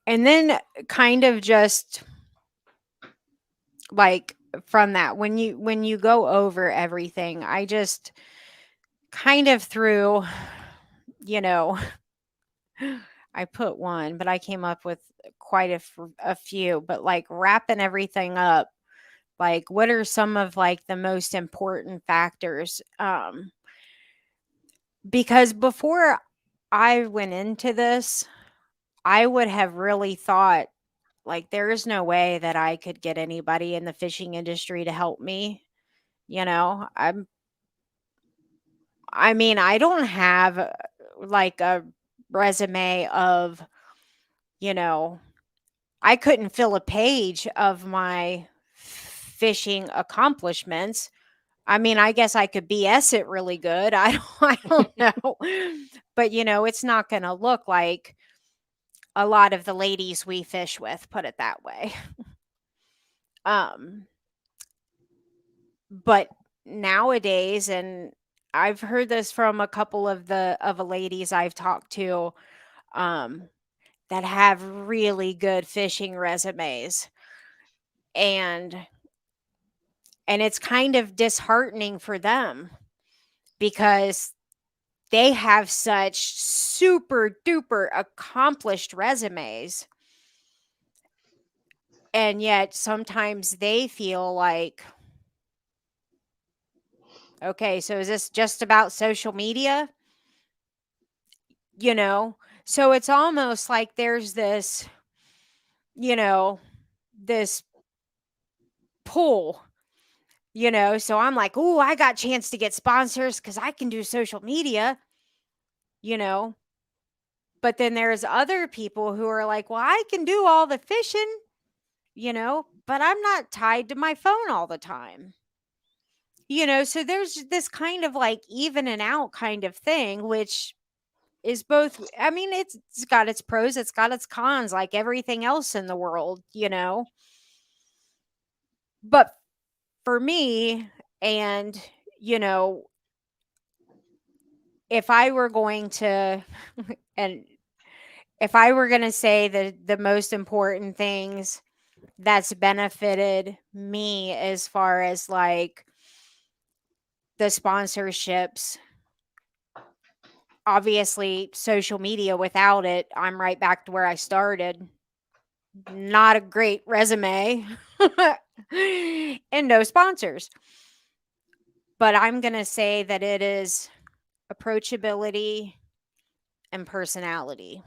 and then kind of just like from that, when you go over everything, I just kind of threw, you know, I put one, but I came up with quite a few, but like wrapping everything up, like what are some of like the most important factors? Because before I went into this, I would have really thought like there is no way that I could get anybody in the fishing industry to help me. I mean, I don't have like a resume of, you know, I couldn't fill a page of my fishing accomplishments. I mean, I guess I could BS it really good. I don't know. But it's not going to look like a lot of the ladies we fish with, put it that way. Um but nowadays, and I've heard this from a couple of the ladies I've talked to, um that have really good fishing resumes, and it's kind of disheartening for them because they have such super duper accomplished resumes, and yet sometimes they feel like, okay, so is this just about social media? you know so it's almost like there's this, you know this pull. So I'm like, "Ooh, I got chance to get sponsors cuz I can do social media," you know. But then there's other people who are like, "Well, I can do all the fishing, but I'm not tied to my phone all the time." So there's this kind of like even and out kind of thing, which is both. I mean, it's got its pros, it's got its cons, like everything else in the world, you know. But for me, and you know, if I were going to, and if I were going to say the most important things that's benefited me as far as like the sponsorships, obviously social media, without it, I'm right back to where I started. Not a great resume and no sponsors. But I'm going to say that it is approachability and personality.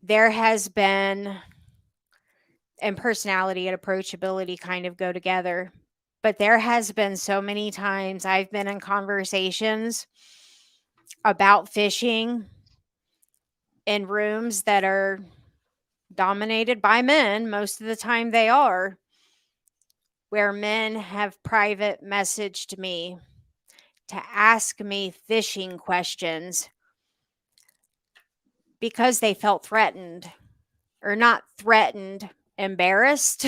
There has been, and personality and approachability kind of go together. But there has been so many times I've been in conversations about fishing in rooms that are dominated by men. Most of the time they are, where men have private messaged me to ask me fishing questions because they felt threatened, or not threatened, embarrassed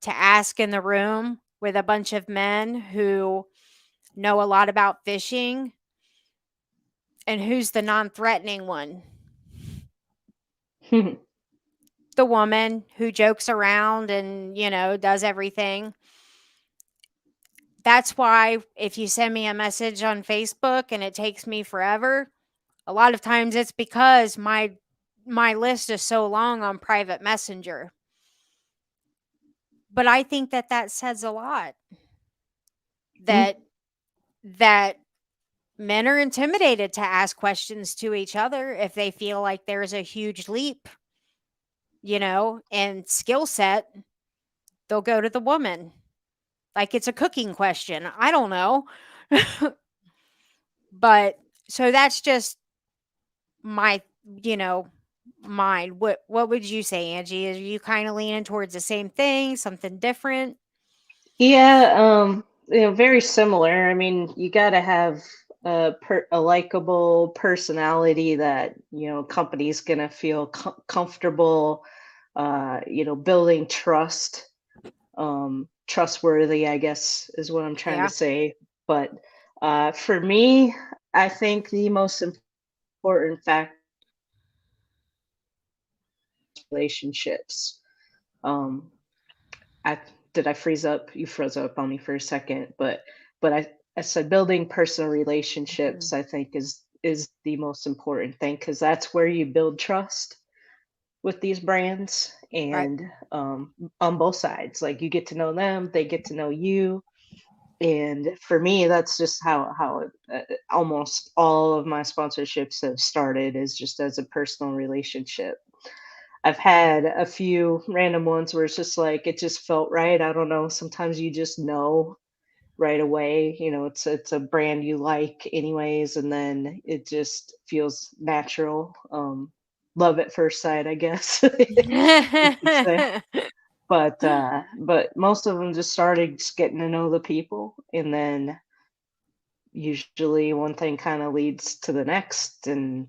to ask in the room with a bunch of men who know a lot about fishing. And who's the non threatening one? The woman who jokes around and, you know, does everything. That's why if you send me a message on Facebook and it takes me forever, a lot of times it's because my list is so long on private messenger. But I think that that says a lot, that that men are intimidated to ask questions to each other if they feel like there's a huge leap, you know, and skill set. They'll go to the woman like it's a cooking question. I don't know. But so that's just my, you know, mind. What would you say, Angie? Are you kind of leaning towards the same thing, something different? Yeah, very similar. I mean, you got to have a likable personality that, company's gonna feel comfortable, building trust, trustworthy, I guess is what I'm trying to Yeah. say. But for me, I think the most important factor is relationships. Um, I did I freeze up? You froze up on me for a second, but I said building personal Mhm. relationships I think is the most important thing because that's where you build trust with these brands Right. and on both sides. Like you get to know them, they get to know you, and for me that's just how almost all of my sponsorships have started is just as a personal relationship. I've had a few random ones where it's just like it just felt right. I don't know. Sometimes you just know right away. It's a brand you like anyways, and then it just feels natural. Love at first sight, I guess you could say. But most of them just started just getting to know the people, and then usually one thing kind of leads to the next, and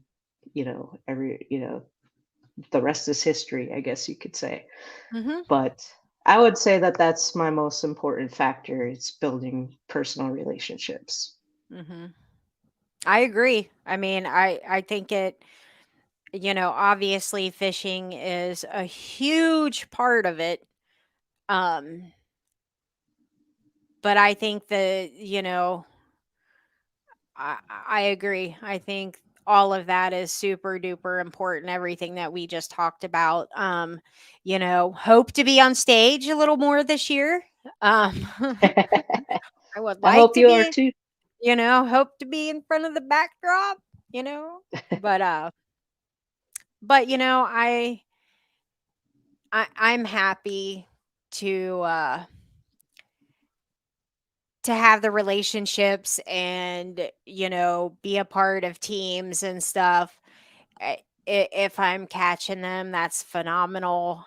the rest is history, I guess you could say. Mhm. But I would say that that's my most important factor. It's building personal relationships. Mhm. I agree. I mean, I think it, you know, obviously fishing is a huge part of it. Um, but I think that, you know, I agree. I think all of that is super duper important. Everything that we just talked about. You know, hope to be on stage a little more this year. Um, I would I like hope to you are be, too. you know, hope to be in front of the backdrop, you know. But you know, I'm happy to to have the relationships and, you know, be a part of teams and stuff. If I'm catching them, that's phenomenal.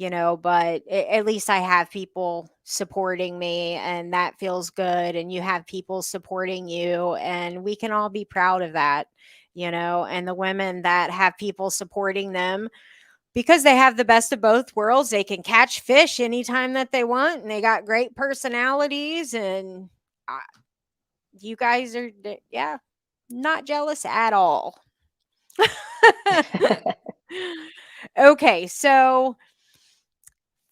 but at least I have people supporting me, and that feels good. And you have people supporting you, and we can all be proud of that. And the women that have people supporting them, because they have the best of both worlds, they can catch fish anytime that they want, and they got great personalities. And I, you guys are, yeah, not jealous at all. Okay, so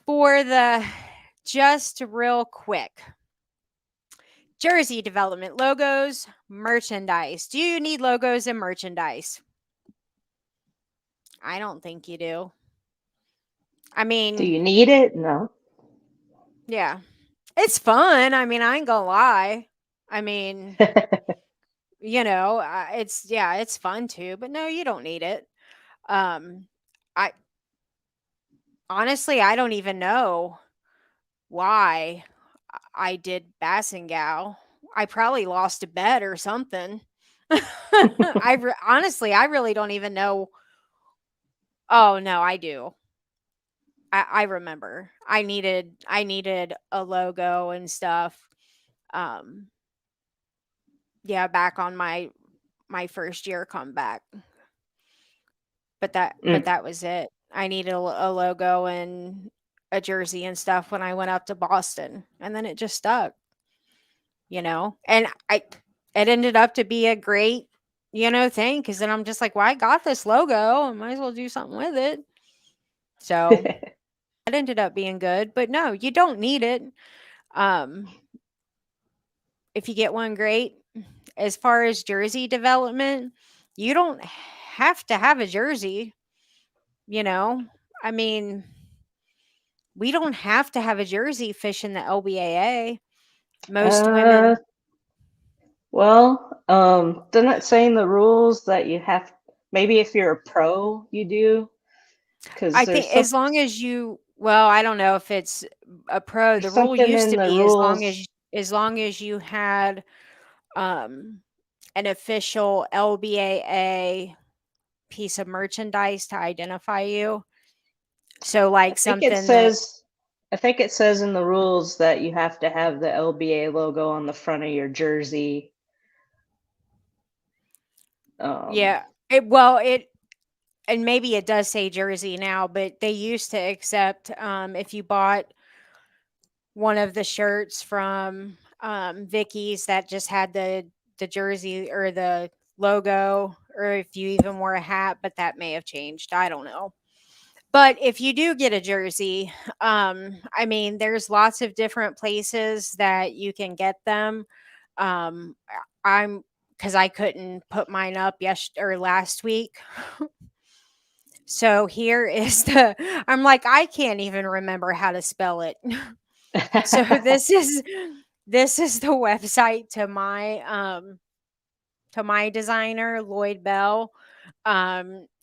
for the just real quick jersey development, logos, merchandise. Do you need logos and merchandise? I don't think you do. I Do mean, you need it? No. yeah, it's fun. I mean, I ain't gonna lie. I mean, it's fun too, but no, you don't need it. Um, I honestly, I don't even know why I did Bassingal. I probably lost a bet or something. Honestly, I really don't even know. Oh no, I do. I remember. I needed a logo and stuff. Um, yeah, back on my first year comeback. But Mm. that was it. I needed a logo and a jersey and stuff when I went up to Boston, and then it just stuck. And it ended up to be a great, thing, because then I'm just like, well, I got this logo, I might as well do something with it. So it ended up being good, but no, you don't need it. Um, if you get one, great. As far as jersey development, you don't have to have a jersey, you know. I mean, we don't have to have a jersey fishing the LBAA. Most uh, women, well, doesn't it say in the rules that you have, maybe if you're a pro, you do? Because I think as long as well, I don't know if it's a pro. there's The rule something used in to the be rules. as long as you had um an official LBAA piece of merchandise to identify you. So I like think it something that says, I think it says in the rules that you have to have the LBA logo on the front of your jersey. Um, yeah, it and maybe it does say Jersey now, but they used to accept if you bought one of the shirts from Vicky's that just had the jersey or the logo, or if you even wore a hat, but that may have changed. I don't know. But if you do get a jersey, I mean, there's lots of different places that you can get them. Um, I'm because I couldn't put mine up or last week. So here is I'm like, I can't even remember how to spell it. So this is the website to my designer, Lloyd Bell.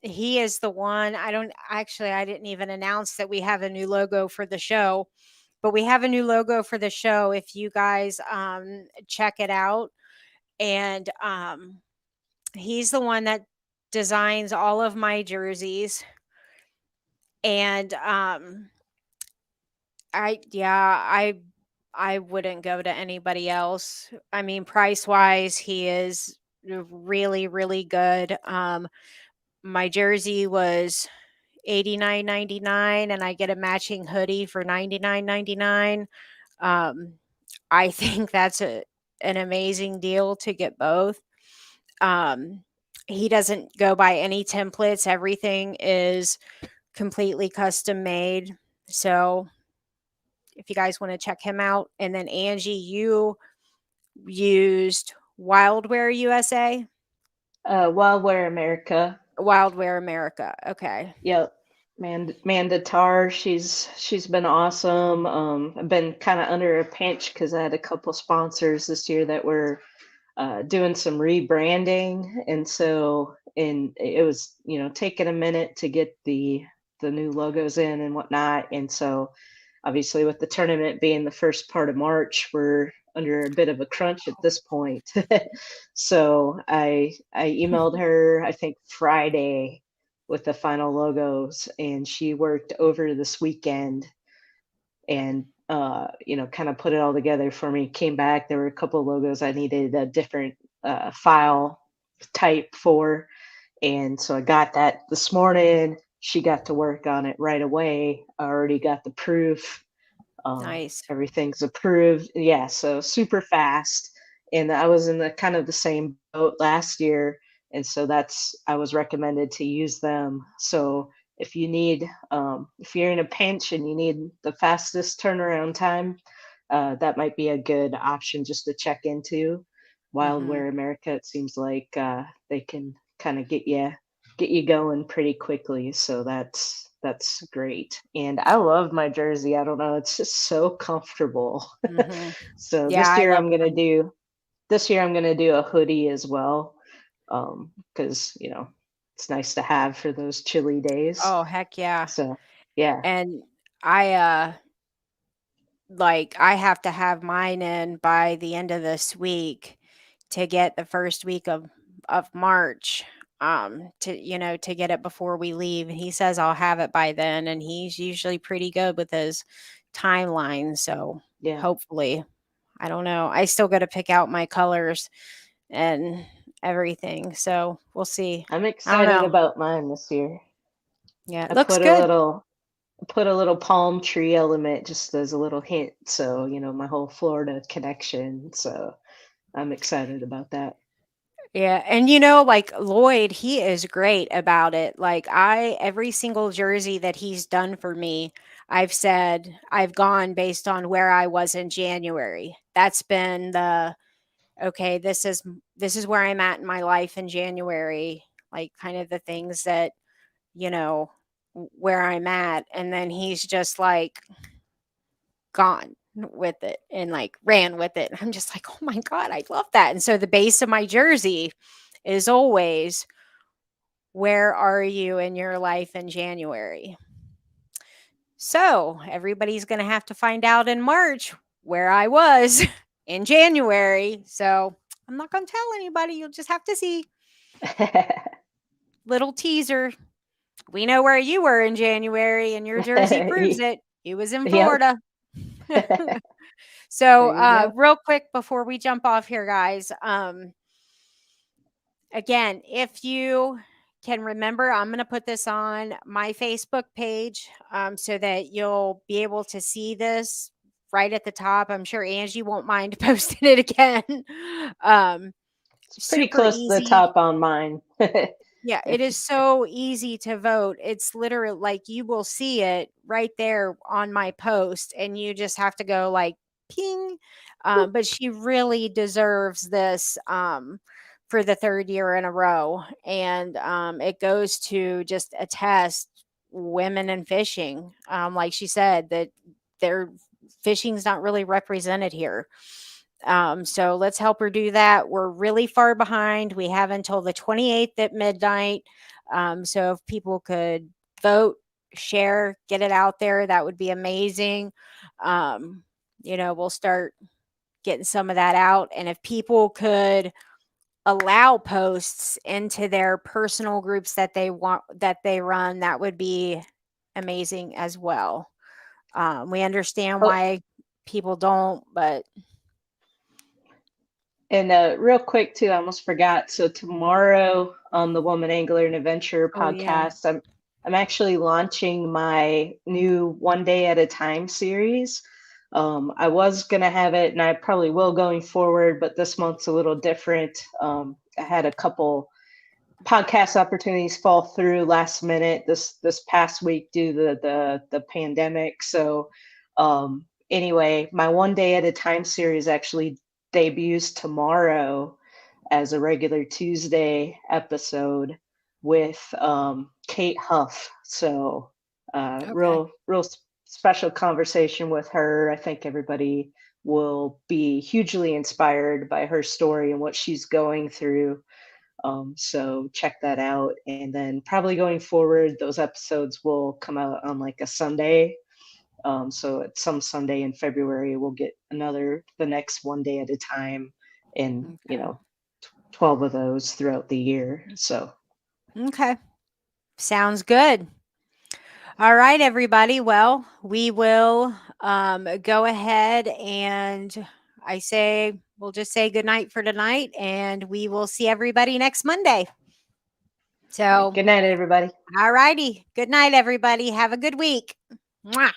He is the one. I didn't even announce that we have a new logo for the show, but we have a new logo for the show if you guys check it out. And he's the one that designs all of my jerseys. And I wouldn't go to anybody else. I mean, price wise, he is really, really good. My jersey was 89.99, and I get a matching hoodie for 99.99. Um, I think that's an amazing deal to get both. Um, he doesn't go by any templates. Everything is completely custom made. So if you guys want to check him out. And then Angie, you used Wildwear USA? Wildwear America. Wildwear America. Okay. Yep. Manda Tar, she's been awesome. I've been kind of under a pinch because I had a couple sponsors this year that were doing some rebranding, and it was taking a minute to get the new logos in and whatnot, and so obviously with the tournament being the first part of March, we're under a bit of a crunch at this point. So I emailed her, I think Friday, with the final logos, and she worked over this weekend and kind of put it all together for me. Came back, there were a couple of logos I needed a different file type for, and so I got that this morning. She got to work on it right away. I already got the proof. Nice. Everything's approved. Yeah, so super fast. And I was in the kind of the same boat last year, and so that's I was recommended to use them. So if you're in a pinch and you need the fastest turnaround time, that might be a good option just to check into. Hmm. Wildwear America, it seems like they can kind of get you going pretty quickly. So that's great. And I love my jersey. I don't know, it's just so comfortable. Hmm. So Yeah, I love mine. this year I'm gonna do a hoodie as well. Because it's nice to have for those chilly days. Oh, heck yeah. So yeah. And I I have to have mine in by the end of this week to get the first week of March, to get it before we leave. And he says I'll have it by then, and he's usually pretty good with his timeline, so Yeah. hopefully. I don't know. I still got to pick out my colors and everything, so we'll see. I'm I don't excited know. about mine this year. Yeah, it I looks put a good. little put a little palm tree element just as a little hint. So, my whole Florida connection. So I'm excited about that. Yeah, and like Lloyd, he is great about it. Like every single jersey that he's done for me, I've said I've gone based on where I was in January. That's been the okay, this is where I'm at in my life in January, like kind of the things that, you know, where I'm at. And then he's just like gone with it and like ran with it. And I'm just like, oh my God, I love that. And so the base of my jersey is always, where are you in your life in January? So everybody's going to have to find out in March where I was in January. So I'm not going to tell anybody. You'll just have to see. Little teaser. We know where you were in January, and your jersey proves it. You was in Yep. Florida. There So, you go. real quick before we jump off here, guys, again, if you can remember, I'm going to put this on my Facebook page so that you'll be able to see this right at the top. I'm sure Angie won't mind posting it again. Um, It's pretty Super close to the easy. top on mine. Yeah, it is so easy to vote. It's literally like you will see it right there on my post, and you just have to go like ping. But she really deserves this for the third year in a row. And it goes to just attest women in fishing. Like she said, that their fishing's not really represented here. So let's help her do that. We're really far behind. We have until the 28th at midnight. So if people could vote, share, get it out there, that would be amazing. Um, we'll start getting some of that out. And if people could allow posts into their personal groups that they want, that they run, that would be amazing as well. We understand Oh, why people don't, but and real quick too, I almost forgot. So tomorrow on the Woman Angler and Adventurer oh yeah. podcast, I'm actually launching my new One Day at a Time series. I was gonna have it, and I probably will going forward, but this month's a little different. I had a couple podcast opportunities fall through last minute this past week due to the pandemic. So anyway, my One Day at a Time series actually debuts tomorrow as a regular Tuesday episode with Kate Huff. So Okay. real special conversation with her. I think everybody will be hugely inspired by her story and what she's going through. So check that out. And then probably going forward, those episodes will come out on like a Sunday. So at some Sunday in February, we'll get the next One Day at a Time, and Okay. 12 of those throughout the year. So Okay. Sounds good. All right, everybody. Well, we will go ahead and we'll just say good night for tonight, and we will see everybody next Monday. All right, So, good night, everybody. all righty. Good night, everybody. Have a good week. Mwah.